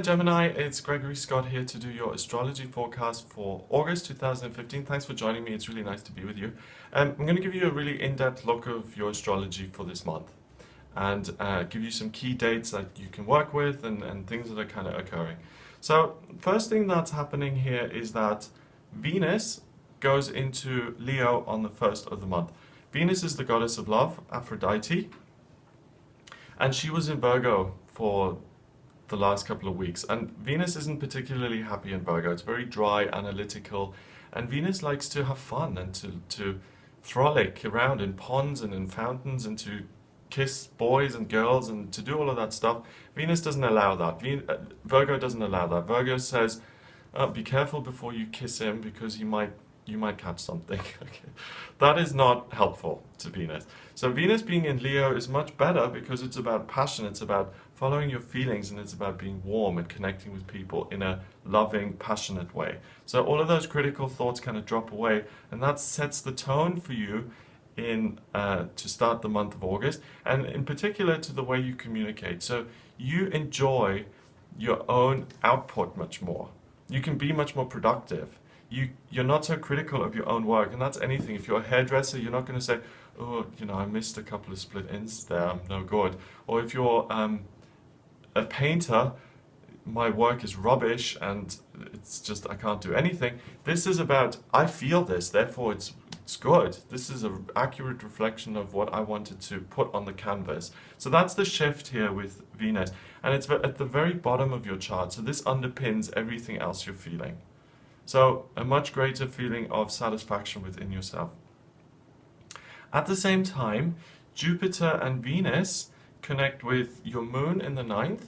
Gemini, it's Gregory Scott here to do your astrology forecast for August 2015. Thanks for joining me, it's really nice to be with you. I'm going to give you a really in-depth look of your astrology for this month and give you some key dates that you can work with and things that are kind of occurring. So, first thing that's happening here is that Venus goes into Leo on the 1st of the month. Venus is the goddess of love, Aphrodite, and she was in Virgo for the last couple of weeks, and Venus isn't particularly happy in Virgo. It's very dry, analytical, and Venus likes to have fun and to frolic around in ponds and in fountains and to kiss boys and girls and to do all of that stuff. Venus doesn't allow that. Virgo doesn't allow that. Virgo says, be careful before you kiss him because you might catch something. Okay. That is not helpful to Venus. So Venus being in Leo is much better because it's about passion, it's about following your feelings, and it's about being warm and connecting with people in a loving, passionate way. So all of those critical thoughts kind of drop away, and that sets the tone for you in to start the month of August, and in particular to the way you communicate. So you enjoy your own output much more. You can be much more productive. You're not so critical of your own work, and that's anything. If you're a hairdresser, you're not going to say, oh, I missed a couple of split ends there, I'm no good. Or if you're a painter, my work is rubbish and it's just, I can't do anything. This is about, I feel this, therefore it's good. This is an accurate reflection of what I wanted to put on the canvas. So that's the shift here with Venus, and it's at the very bottom of your chart. So this underpins everything else you're feeling. So a much greater feeling of satisfaction within yourself. At the same time, Jupiter and Venus connect with your moon in the 9th.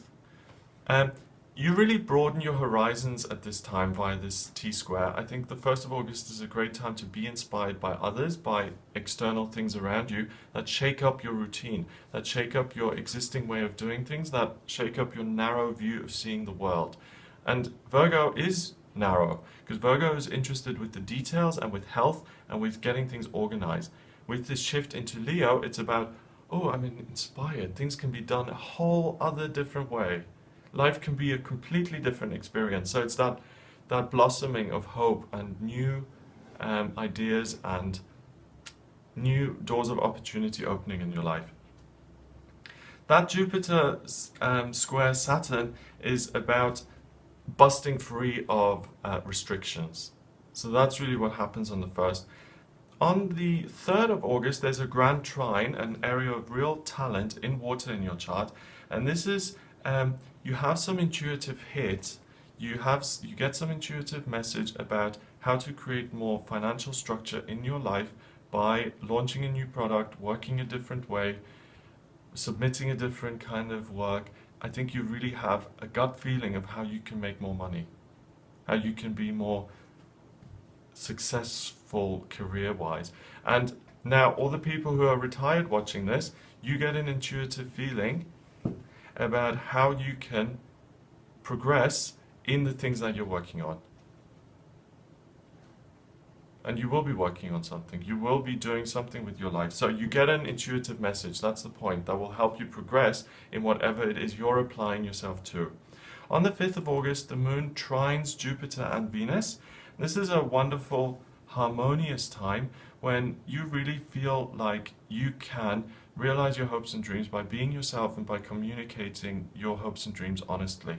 You really broaden your horizons at this time via this T-square. I think the 1st of August is a great time to be inspired by others, by external things around you that shake up your routine, that shake up your existing way of doing things, that shake up your narrow view of seeing the world. And Virgo is narrow, because Virgo is interested with the details and with health and with getting things organized. With this shift into Leo, it's about, oh, I'm inspired. Things can be done a whole other different way. Life can be a completely different experience. So it's that blossoming of hope and new ideas and new doors of opportunity opening in your life. That Jupiter square Saturn is about busting free of restrictions. So that's really what happens on the 1st. On the 3rd of August, there's a grand trine, an area of real talent in water in your chart. And this is, you have some intuitive hit, you get some intuitive message about how to create more financial structure in your life by launching a new product, working a different way, submitting a different kind of work. I think you really have a gut feeling of how you can make more money, how you can be more successful career-wise. And now all the people who are retired watching this, you get an intuitive feeling about how you can progress in the things that you're working on. And you will be working on something. You will be doing something with your life. So you get an intuitive message, that's the point, that will help you progress in whatever it is you're applying yourself to. On the 5th of August, the moon trines Jupiter and Venus. This is a wonderful, harmonious time when you really feel like you can realize your hopes and dreams by being yourself and by communicating your hopes and dreams honestly.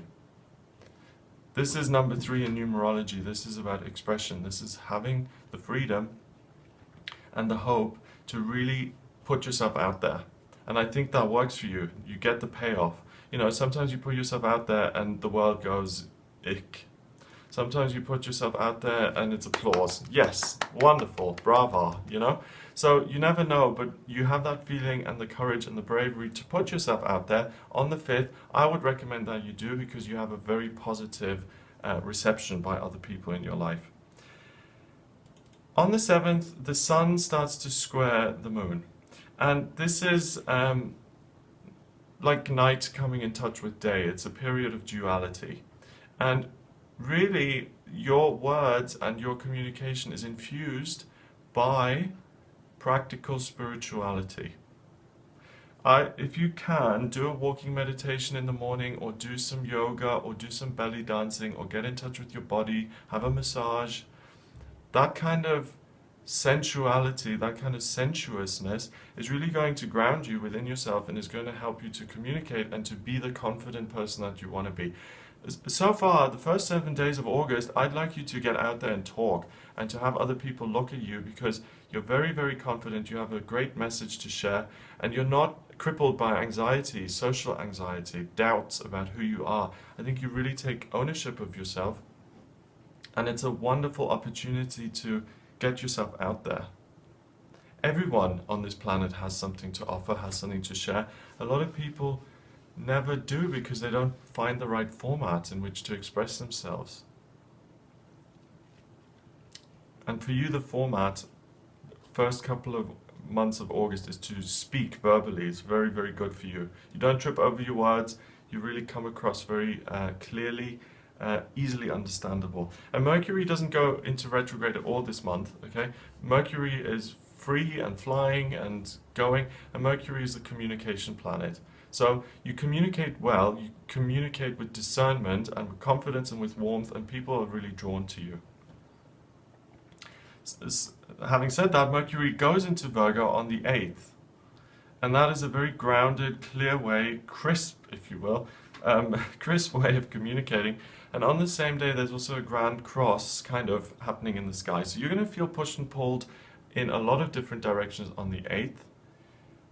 This is number 3 in numerology. This is about expression. This is having the freedom and the hope to really put yourself out there. And I think that works for you. You get the payoff. Sometimes you put yourself out there and the world goes, ick. Sometimes you put yourself out there and it's applause. Yes, wonderful, brava, So you never know, but you have that feeling and the courage and the bravery to put yourself out there. On the 5th, I would recommend that you do because you have a very positive reception by other people in your life. On the 7th, the sun starts to square the moon. And this is like night coming in touch with day. It's a period of duality. And really, your words and your communication is infused by practical spirituality. If you can, do a walking meditation in the morning, or do some yoga, or do some belly dancing, or get in touch with your body, have a massage. That kind of sensuality, that kind of sensuousness is really going to ground you within yourself and is going to help you to communicate and to be the confident person that you want to be. So far, the first 7 days of August, I'd like you to get out there and talk and to have other people look at you, because you're very, very confident, you have a great message to share, and you're not crippled by anxiety, social anxiety, doubts about who you are. I think you really take ownership of yourself, and it's a wonderful opportunity to get yourself out there. Everyone on this planet has something to offer, has something to share. A lot of people never do because they don't find the right format in which to express themselves. And for you, the format, first couple of months of August, is to speak verbally. It's very, very good for you. You don't trip over your words. You really come across very clearly, easily understandable. And Mercury doesn't go into retrograde at all this month, okay? Mercury is free and flying and going, and Mercury is the communication planet. So you communicate well, you communicate with discernment and with confidence and with warmth, and people are really drawn to you. Having said that, Mercury goes into Virgo on the 8th, and that is a very grounded, clear way, crisp, if you will, crisp way of communicating. And on the same day, there's also a grand cross kind of happening in the sky. So you're going to feel pushed and pulled in a lot of different directions on the 8th.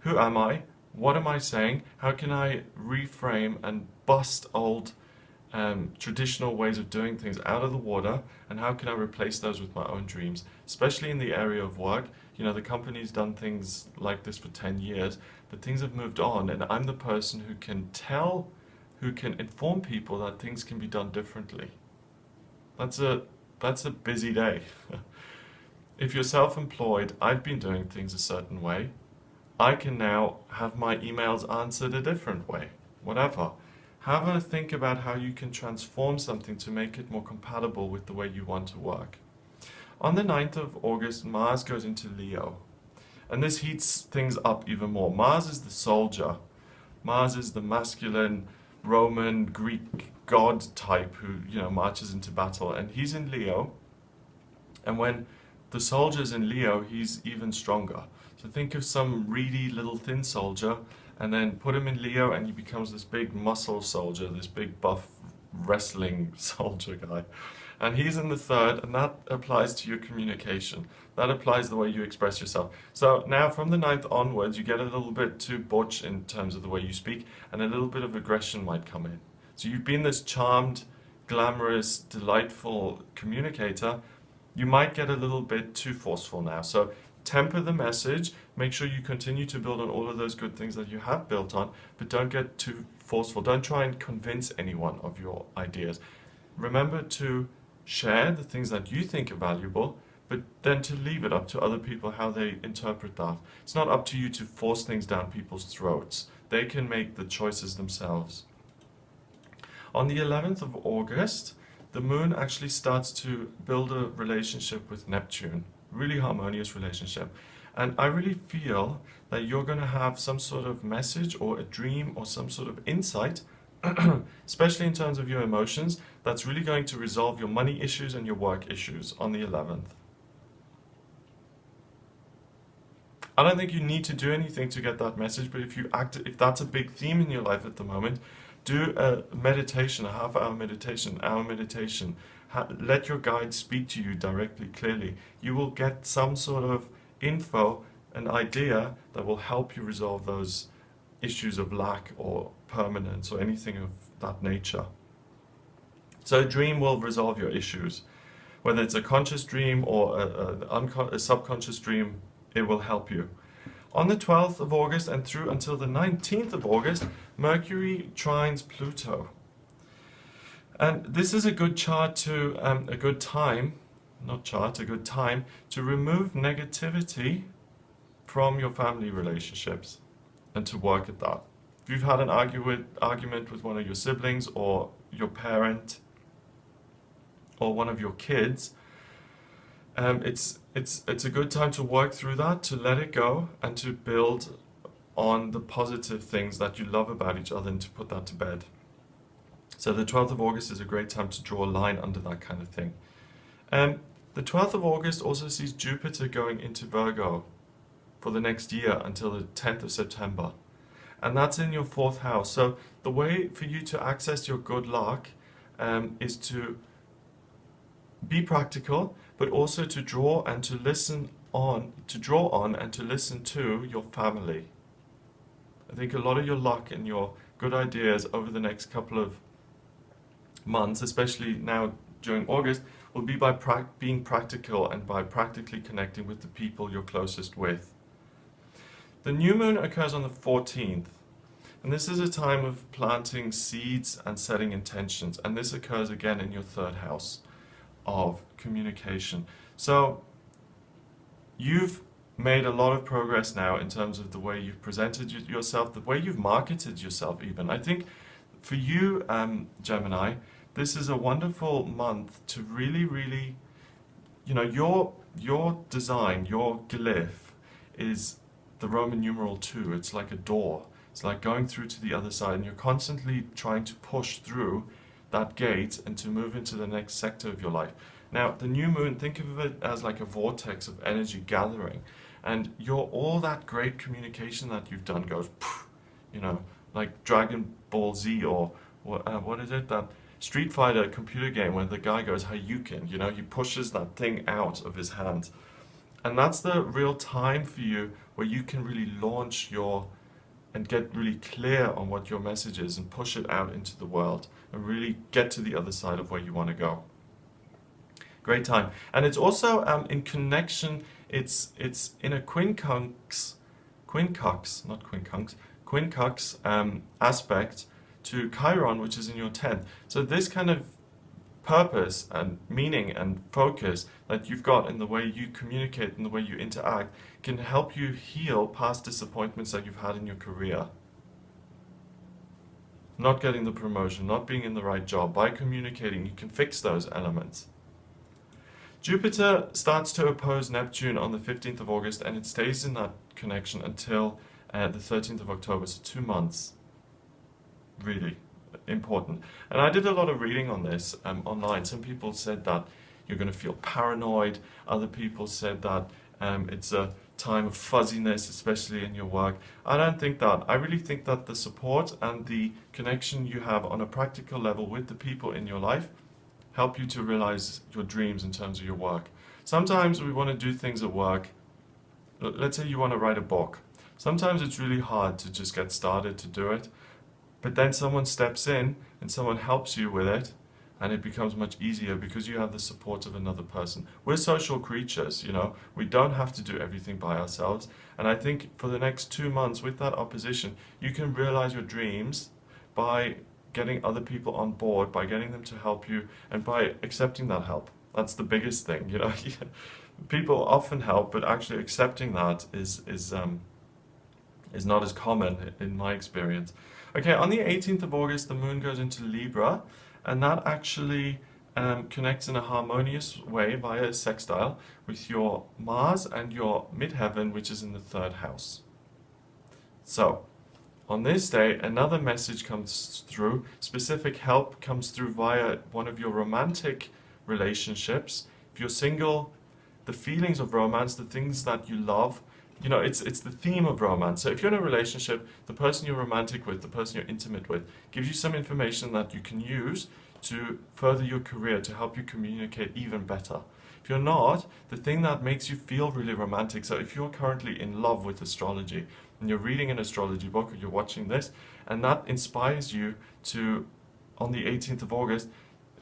Who am I? What am I saying? How can I reframe and bust old traditional ways of doing things out of the water, and how can I replace those with my own dreams? Especially in the area of work. You know, the company's done things like this for 10 years, but things have moved on, and I'm the person who can inform people that things can be done differently. That's a busy day. If you're self-employed, I've been doing things a certain way. I can now have my emails answered a different way. Whatever. Have a think about how you can transform something to make it more compatible with the way you want to work. On the 9th of August, Mars goes into Leo. And this heats things up even more. Mars is the soldier. Mars is the masculine Roman, Greek god type who, marches into battle. And he's in Leo. And when the soldier's in Leo, he's even stronger. So think of some reedy little thin soldier, and then put him in Leo, and he becomes this big muscle soldier, this big buff wrestling soldier guy. And he's in the 3rd, and that applies to your communication. That applies the way you express yourself. So now from the 9th onwards, you get a little bit too butch in terms of the way you speak, and a little bit of aggression might come in. So you've been this charmed, glamorous, delightful communicator. You might get a little bit too forceful now. So temper the message, make sure you continue to build on all of those good things that you have built on, but don't get too forceful. Don't try and convince anyone of your ideas. Remember to share the things that you think are valuable, but then to leave it up to other people how they interpret that. It's not up to you to force things down people's throats. They can make the choices themselves. On the 11th of August, the moon actually starts to build a relationship with Neptune. Really harmonious relationship. And I really feel that you're going to have some sort of message or a dream or some sort of insight, especially in terms of your emotions, that's really going to resolve your money issues and your work issues on the 11th. I don't think you need to do anything to get that message, but if that's a big theme in your life at the moment, do a meditation, a half-hour meditation, an hour meditation. Let your guide speak to you directly, clearly. You will get some sort of info, an idea that will help you resolve those issues of lack or permanence or anything of that nature. So a dream will resolve your issues. Whether it's a conscious dream or a subconscious dream, it will help you. On the 12th of August and through until the 19th of August, Mercury trines Pluto. And this is a good chart to, a good time to remove negativity from your family relationships and to work at that. If you've had an argument with one of your siblings or your parent or one of your kids, it's a good time to work through that, to let it go and to build on the positive things that you love about each other and to put that to bed. So the 12th of August is a great time to draw a line under that kind of thing. The 12th of August also sees Jupiter going into Virgo for the next year until the 10th of September. And that's in your 4th house. So the way for you to access your good luck is to be practical, but also to draw and to listen on, to draw on and to listen to your family. I think a lot of your luck and your good ideas over the next couple of months, especially now during August, will be by being practical and by practically connecting with the people you're closest with. The new moon occurs on the 14th, and this is a time of planting seeds and setting intentions, and this occurs again in your 3rd house of communication. So you've made a lot of progress now in terms of the way you've presented yourself, the way you've marketed yourself even. I think for you, Gemini, this is a wonderful month to really, your design, your glyph is the Roman numeral 2. It's like a door. It's like going through to the other side, and you're constantly trying to push through that gate and to move into the next sector of your life. Now, the new moon, think of it as like a vortex of energy gathering, and all that great communication that you've done goes, like Dragon Ball Z or what is it, that Street Fighter computer game where the guy goes Hayukin, he pushes that thing out of his hand. And that's the real time for you where you can really launch and get really clear on what your message is and push it out into the world and really get to the other side of where you want to go. Great time. And it's also in connection, it's in a quincunx aspect to Chiron, which is in your 10th. So this kind of purpose and meaning and focus that you've got in the way you communicate and the way you interact can help you heal past disappointments that you've had in your career. Not getting the promotion, not being in the right job. By communicating, you can fix those elements. Jupiter starts to oppose Neptune on the 15th of August, and it stays in that connection until the 13th of October, so 2 months. Really important. And I did a lot of reading on this online. Some people said that you're going to feel paranoid. Other people said that it's a time of fuzziness, especially in your work. I don't think that. I really think that the support and the connection you have on a practical level with the people in your life help you to realize your dreams in terms of your work. Sometimes we want to do things at work. Let's say you want to write a book. Sometimes it's really hard to just get started to do it, but then someone steps in and someone helps you with it, and it becomes much easier because you have the support of another person. We're social creatures, we don't have to do everything by ourselves. And I think for the next 2 months with that opposition, you can realize your dreams by getting other people on board, by getting them to help you, and by accepting that help. That's the biggest thing, People often help, but actually accepting that is not as common in my experience. Okay, on the 18th of August, the moon goes into Libra, and that actually connects in a harmonious way via a sextile with your Mars and your midheaven, which is in the 3rd house. So, on this day, another message comes through. Specific help comes through via one of your romantic relationships. If you're single, the feelings of romance, the things that you love, it's the theme of romance. So if you're in a relationship, the person you're romantic with, the person you're intimate with, gives you some information that you can use to further your career, to help you communicate even better. If you're not, the thing that makes you feel really romantic, so if you're currently in love with astrology, and you're reading an astrology book or you're watching this, and that inspires you to, on the 18th of August,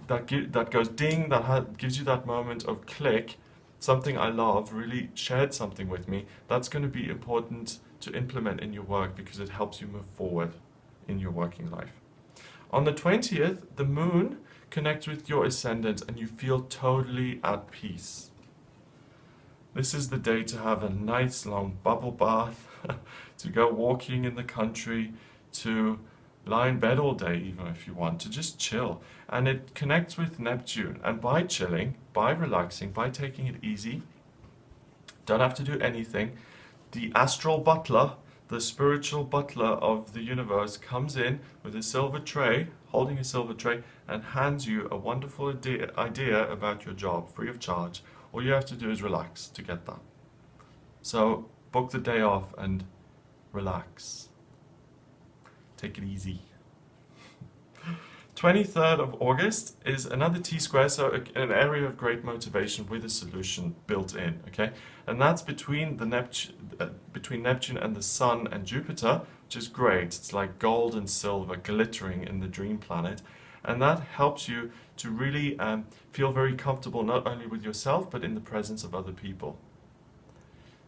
that goes ding, gives you that moment of click, something I love really shared something with me, that's going to be important to implement in your work because it helps you move forward in your working life. On the 20th, the moon connects with your ascendant and you feel totally at peace. This is the day to have a nice long bubble bath, to go walking in the country, to lie in bed all day even if you want, to just chill. And it connects with Neptune, and by chilling, by relaxing, by taking it easy, don't have to do anything, the astral butler, the spiritual butler of the universe comes in with a silver tray, holding a silver tray, and hands you a wonderful idea about your job, free of charge. All you have to do is relax to get that. So book the day off and relax. Take it easy. 23rd of August is another T-square, so an area of great motivation with a solution built in, okay? And that's between Neptune and the Sun and Jupiter, which is great. It's like gold and silver glittering in the dream planet. And that helps you to really feel very comfortable, not only with yourself, but in the presence of other people.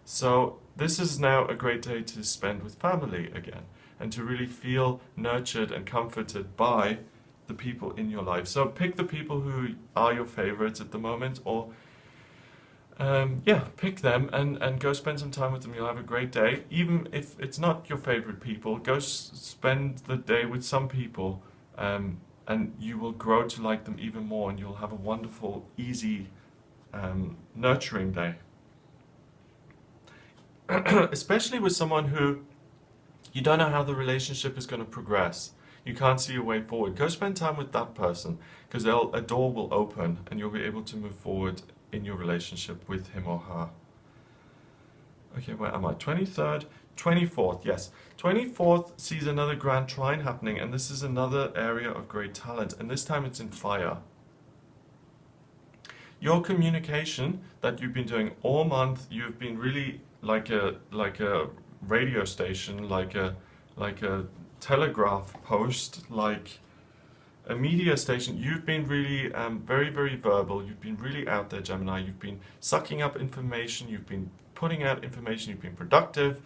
So this is now a great day to spend with family again, and to really feel nurtured and comforted by the people in your life. So pick the people who are your favorites at the moment, or pick them and go spend some time with them. You'll have a great day. Even if it's not your favorite people, go spend the day with some people, and you will grow to like them even more, and you'll have a wonderful, easy, nurturing day. Especially with someone who you don't know how the relationship is going to progress. You can't see a way forward. Go spend time with that person, because a door will open and you'll be able to move forward in your relationship with him or her. Okay, where am I? 23rd, 24th, yes. 24th sees another grand trine happening, and this is another area of great talent, and this time it's in fire. Your communication that you've been doing all month, you've been really like a radio station, like a telegraph post, like a media station. You've been really very, very verbal. You've been really out there, Gemini. You've been sucking up information. You've been putting out information. You've been productive,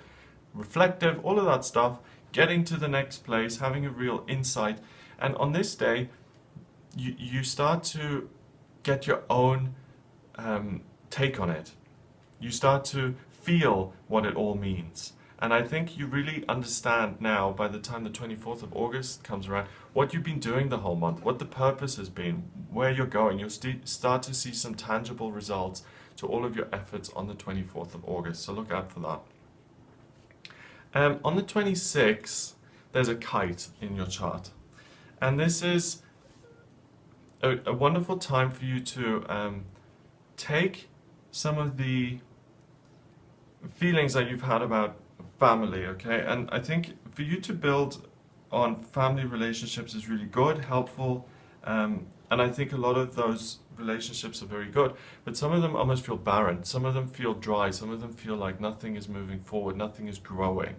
reflective, all of that stuff, getting to the next place, having a real insight. And on this day, you start to get your own take on it. You start to feel what it all means. And I think you really understand now, by the time the 24th of August comes around, what you've been doing the whole month, what the purpose has been, where you're going. You'll start to see some tangible results to all of your efforts on the 24th of August. So look out for that. On the 26th, there's a kite in your chart. And this is a wonderful time for you to take some of the feelings that you've had about family, okay? And I think for you to build on family relationships is really good, helpful, and I think a lot of those relationships are very good, but some of them almost feel barren, some of them feel dry, some of them feel like nothing is moving forward, nothing is growing.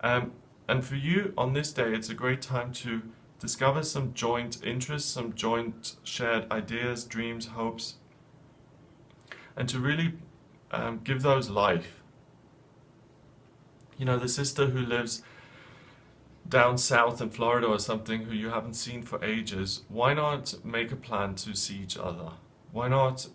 And for you on this day, it's a great time to discover some joint interests, some joint shared ideas, dreams, hopes, and to really give those life. You know, the sister who lives down south in Florida or something, who you haven't seen for ages, why not make a plan to see each other? Why not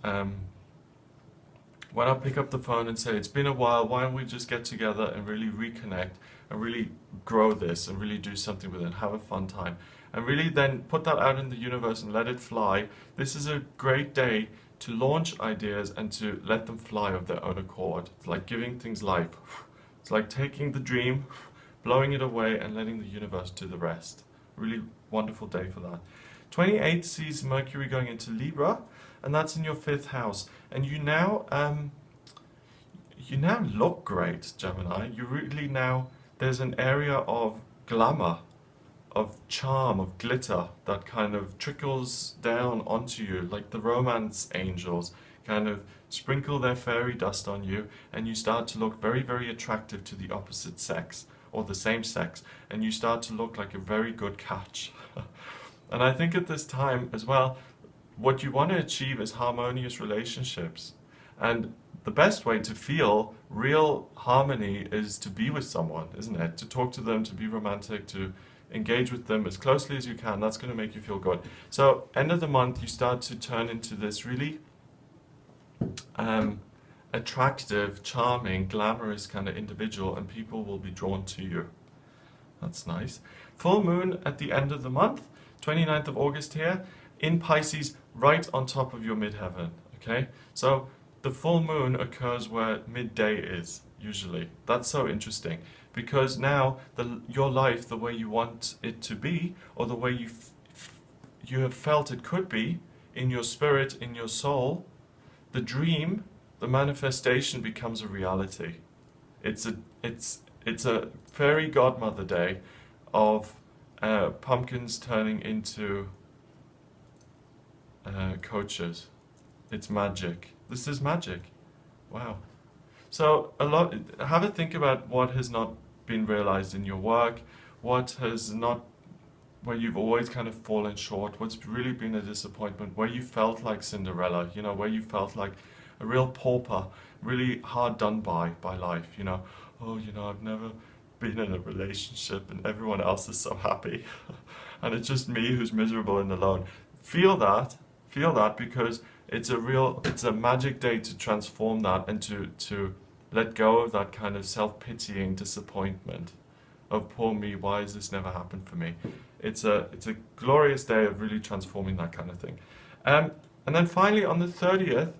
pick up the phone and say, it's been a while, why don't we just get together and really reconnect and really grow this and really do something with it and have a fun time? And really then put that out in the universe and let it fly. This is a great day to launch ideas and to let them fly of their own accord. It's like giving things life. It's like taking the dream, blowing it away, and letting the universe do the rest. Really wonderful day for that. 28th sees Mercury going into Libra, and that's in your 5th house. And you now look great, Gemini. You really now, there's an area of glamour, of charm, of glitter that kind of trickles down onto you, like the romance angels kind of sprinkle their fairy dust on you, and you start to look very, very attractive to the opposite sex or the same sex, and you start to look like a very good catch. And I think at this time as well, what you want to achieve is harmonious relationships. And the best way to feel real harmony is to be with someone, isn't it? To talk to them, to be romantic, to engage with them as closely as you can. That's going to make you feel good. So end of the month, you start to turn into this really attractive, charming, glamorous kind of individual, and people will be drawn to you. That's nice. Full moon at the end of the month, 29th of August here, in Pisces, right on top of your midheaven, okay? So the full moon occurs where midday is usually. That's so interesting, because now your life, the way you want it to be, or the way you have felt it could be in your spirit, in your soul, the dream, the manifestation becomes a reality. It's a fairy godmother day of pumpkins turning into coaches. It's magic. This is magic. Wow. So have a think about what has not been realized in your work, what has not, where you've always kind of fallen short, what's really been a disappointment, where you felt like Cinderella, where you felt like a real pauper, really hard done by life, oh, I've never been in a relationship and everyone else is so happy and it's just me who's miserable and alone. Feel that because it's a magic day to transform that and to let go of that kind of self-pitying disappointment of poor me, why has this never happened for me? It's a glorious day of really transforming that kind of thing. And then finally on the 30th,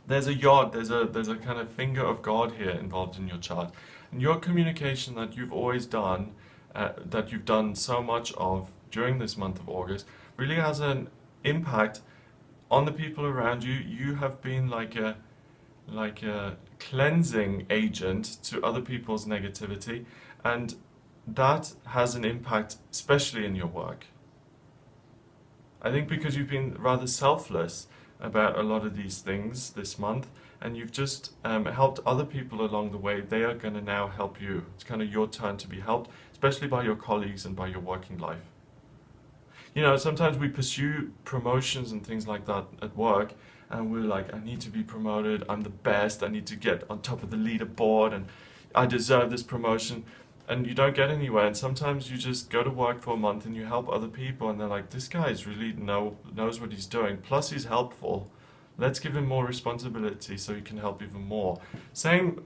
there's a yod, there's a kind of finger of God here involved in your chart. And your communication that you've always done, that you've done so much of during this month of August, really has an impact on the people around you. You have been like a cleansing agent to other people's negativity, and that has an impact, especially in your work. I think because you've been rather selfless about a lot of these things this month, and you've just helped other people along the way, they are going to now help you. It's kind of your turn to be helped, especially by your colleagues and by your working life. Sometimes we pursue promotions and things like that at work, and we're like, I need to be promoted, I'm the best, I need to get on top of the leaderboard, and I deserve this promotion. And you don't get anywhere, and sometimes you just go to work for a month and you help other people and they're like, this guy's really knows what he's doing, plus he's helpful. Let's give him more responsibility so he can help even more. Same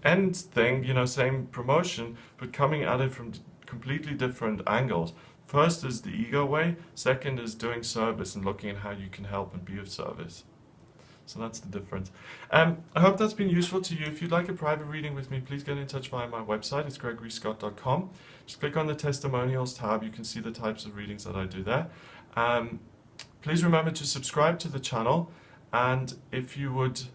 end thing, same promotion, but coming at it from completely different angles. First is the ego way, second is doing service and looking at how you can help and be of service. So that's the difference. I hope that's been useful to you. If you'd like a private reading with me, please get in touch via my website. It's gregoryscott.com. Just click on the testimonials tab. You can see the types of readings that I do there. Please remember to subscribe to the channel. And if you want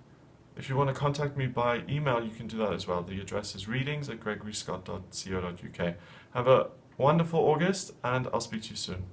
to contact me by email, you can do that as well. The address is readings@gregoryscott.co.uk. Have a wonderful August, and I'll speak to you soon.